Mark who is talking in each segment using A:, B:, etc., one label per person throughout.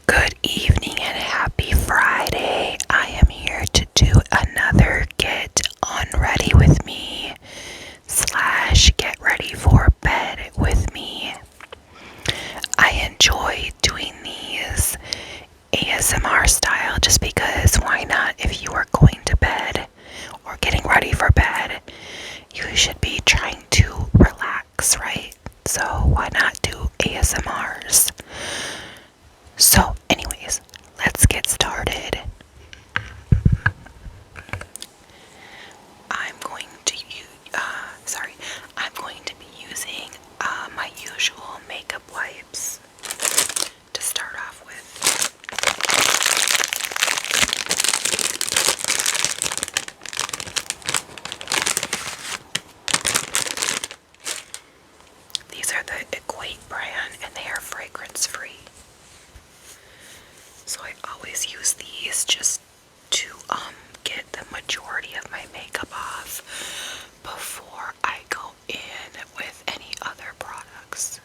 A: Good evening and happy Friday. I am here to do another get on ready with me / get ready for bed with me. I enjoy doing these ASMR style just because why not? If you are going to bed or getting ready for bed, you should be trying to relax, right? So why not do ASMRs? So anyways, let's get started. I'm going to be using my usual makeup wipes to start off with. These are the Equate brand and they are fragrance free. So I always use these just to get the majority of my makeup off before I go in with any other products.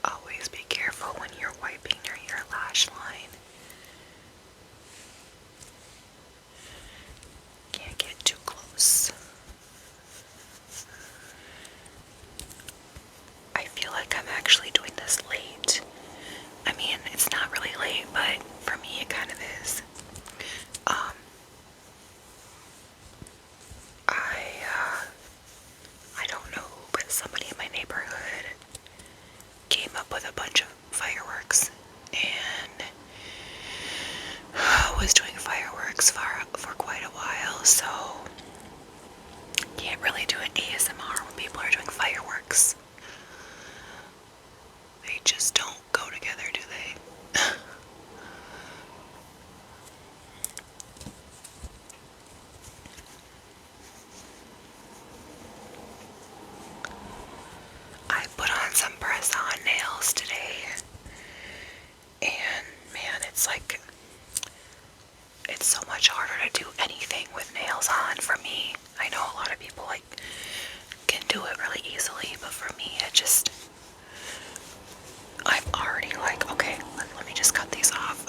A: Always be careful when you're wiping your lash line. Can't get too close. I feel like I'm actually doing this late. I mean, it's not really late, but for me it kind of is. I don't know, but somebody in my neighborhood came up with a bunch of fireworks and was doing fireworks for quite a while, so can't really do an ASMR when people are doing fireworks. They just don't go together, do they? I put on some press-on nails today, and man, it's so much harder to do anything with nails on for me. I know a lot of people can do it really easily, but for me, I'm already okay, let me just cut these off.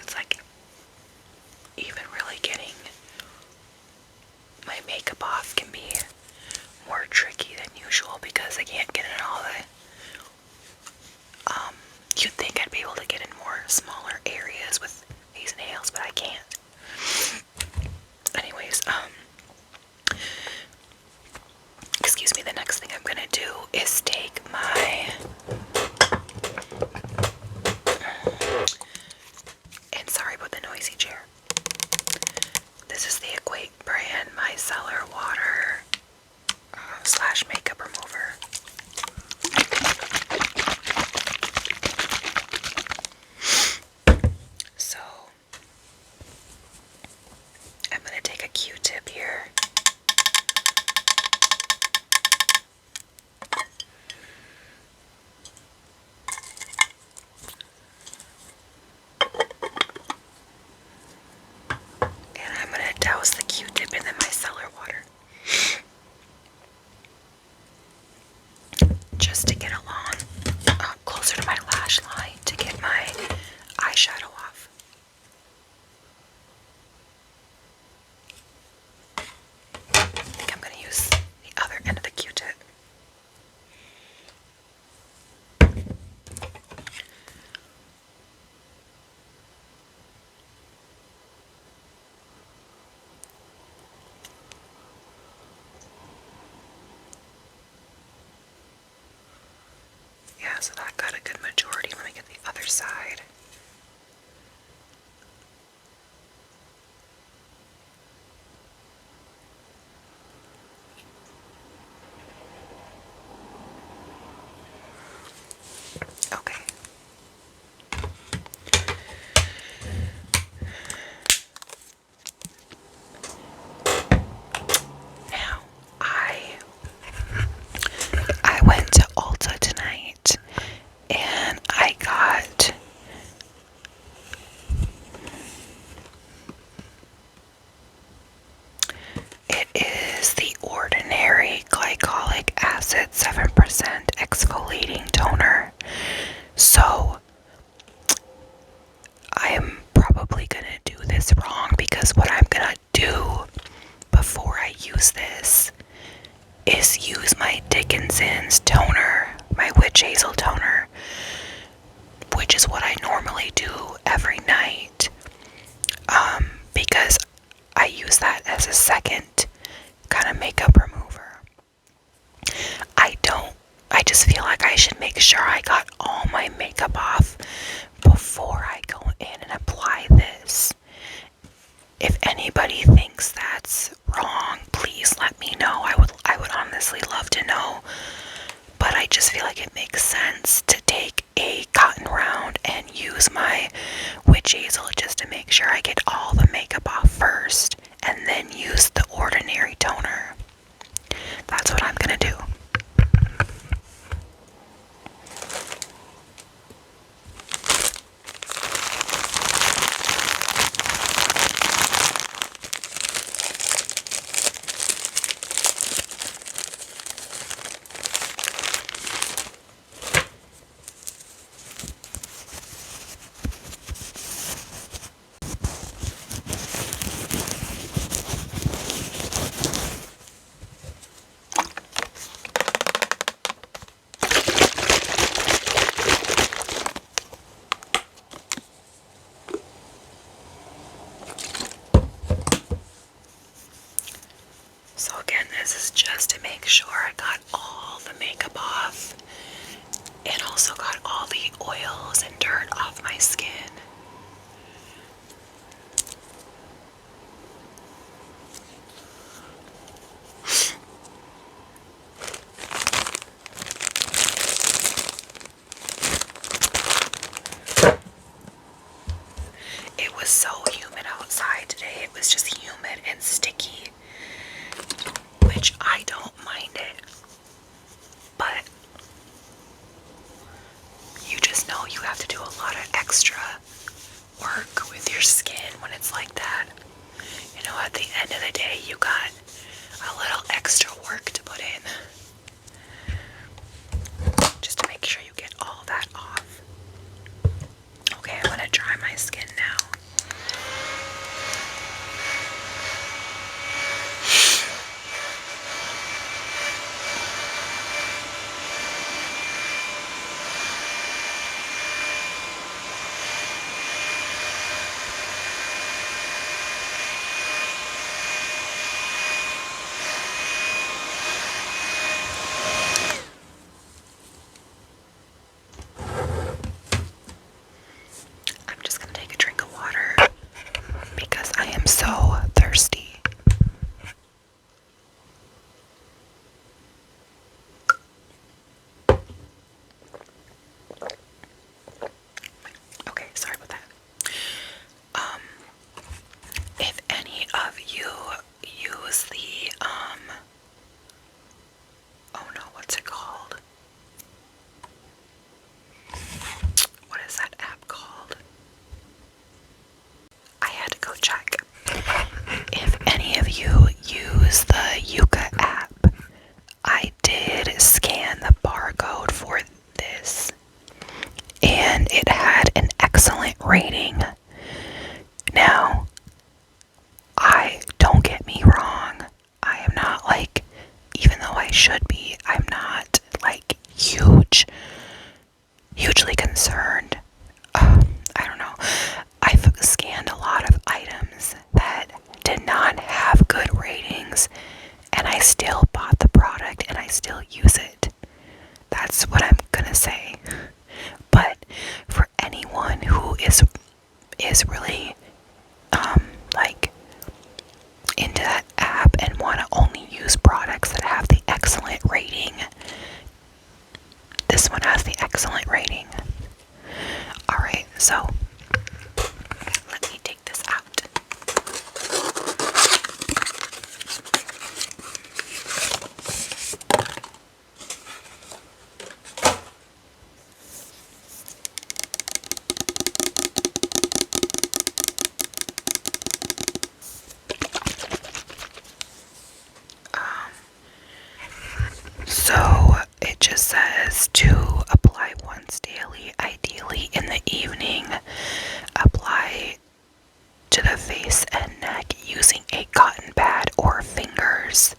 A: It's even really getting my makeup off can be more tricky than usual because I can't get in all the you'd think I'd be able to get in more smaller areas with these nails, but I can't. Anyways, excuse me, the next thing I'm gonna do is take and sorry about the noisy chair. This is the Equate brand micellar water / makeup remover. So I'm going to take a Q-tip here. And I'm going to douse the Q-tip in the micellar water. Just to get along closer to my lash line to get my eyeshadow off. I think I'm going to use the other end of the Q-tip. Yeah, so that got a good majority. Let me get the other side. Okay. Now, I went to Ulta tonight and I got it is the Ordinary Glycolic Acid 7% Exfoliating Toner. So I am probably gonna do this wrong because what I'm gonna do before I use this is use my Dickinson's toner, my witch hazel toner, which is what I normally do every night, because I use that as a second kind of makeup remover. I just feel like I should make sure I got all my makeup off before I go in and apply this. If anybody thinks that's wrong, please let me know. I would honestly love to know. But I just feel like it makes sense to take a cotton round and use my witch hazel just to make sure I get all the makeup off first, and then use the Ordinary toner. That's what I'm gonna do. So again, this is just to make sure I got all the makeup off and also got all the oils and dirt off my skin. It was so humid outside today. It was just humid and sticky, which I don't mind it. But you just know you have to do a lot of extra work with your skin when it's like that. You know, at the end of the day, you got a little extra work to put in just to make sure you get all that off. Okay, I'm gonna dry my skin now. I'm just gonna take a drink of water because I am so thirsty. Okay, sorry about that. If any of you use the, oh no, what's it called? What is that app called? I had to go check. If any of you use the Yuka app, I did scan the barcode for this, and it had an excellent rating. Now, don't get me wrong, I am not like, even though I should be, I'm not like hugely concerned. I don't know. I've scanned a lot of items that did not have good ratings, and I still bought the product and I still use it. That's what I'm gonna say. But for anyone who is or fingers.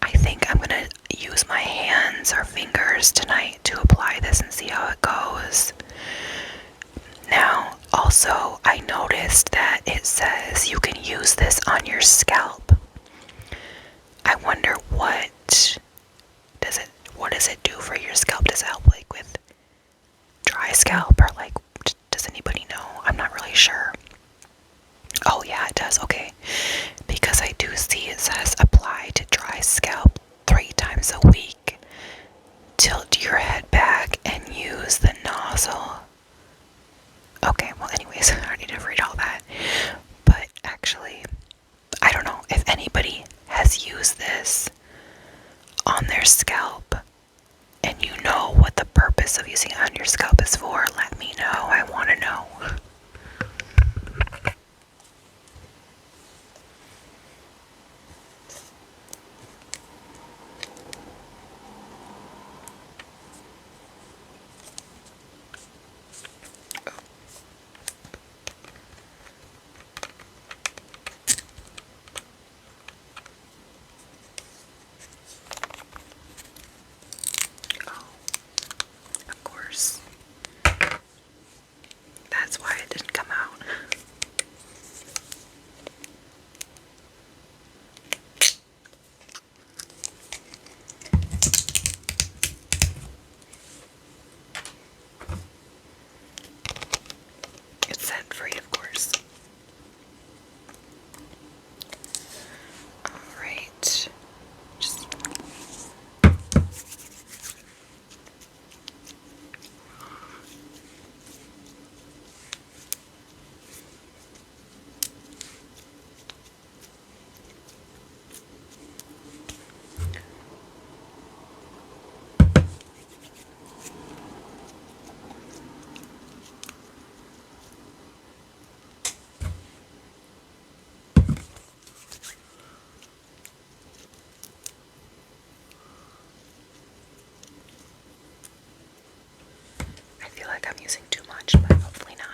A: I think I'm gonna use my hands or fingers tonight to apply this and see how it goes. Now, also, I noticed that it says you can use this on your scalp. I wonder what does it do for your scalp? Does it help like with dry scalp, or like, does anybody know? I'm not really sure. Oh yeah, it does. Okay, because I do see it says apply to dry scalp 3 times a week. Tilt your head back and use the nozzle. Okay, well anyways, I don't need to read all that. But actually, I don't know if anybody has used this on their scalp and you know what the purpose of using it on your scalp is for. Let me know. I want to know. Oh, of course. That's why it didn't come out. It's scent free, of course. Alright. Just I feel like I'm using too much, but hopefully not.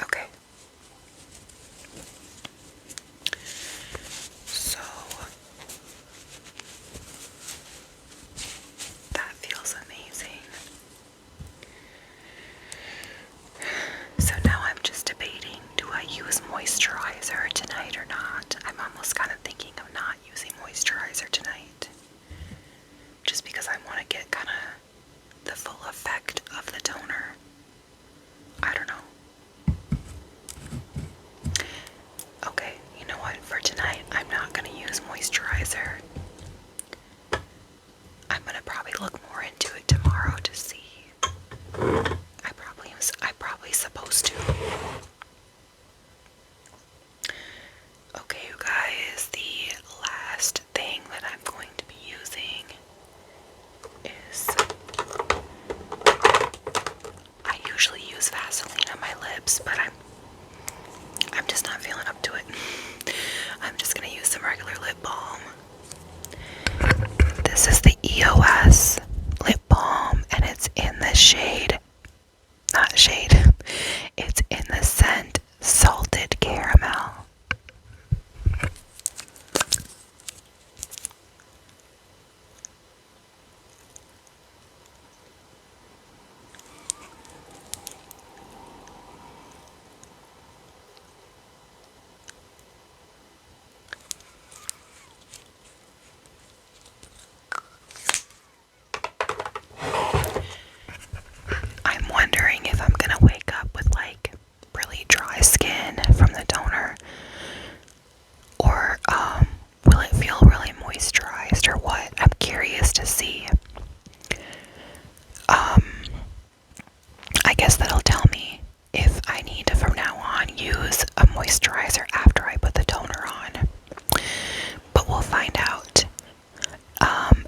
A: Okay. So that feels amazing. So now I'm just debating, do I use moisturizer tonight or not? I'm almost kind of thinking of not using moisturizer tonight. Just because I want to get kind of the full effect of the toner. I don't know. Okay, you know what? For tonight, I'm not going to use moisturizer. I'm going to probably look more into it tomorrow to see. I'm probably supposed to. Okay, you guys, the last thing that I'm going to be using is, I usually use Vaseline on my lips, but I'm just not feeling up to it. I'm just gonna use some regular lip balm. This is the EOS lip balm, and it's in the shade, not shade, it's in the scent Salted Caramel. I'm wondering if I'm gonna wake up with like really dry skin from the toner, or will it feel really moisturized or what? I'm curious to see. I guess that'll tell me if I need to from now on use a moisturizer after I put the toner on. But we'll find out.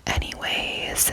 A: Anyways,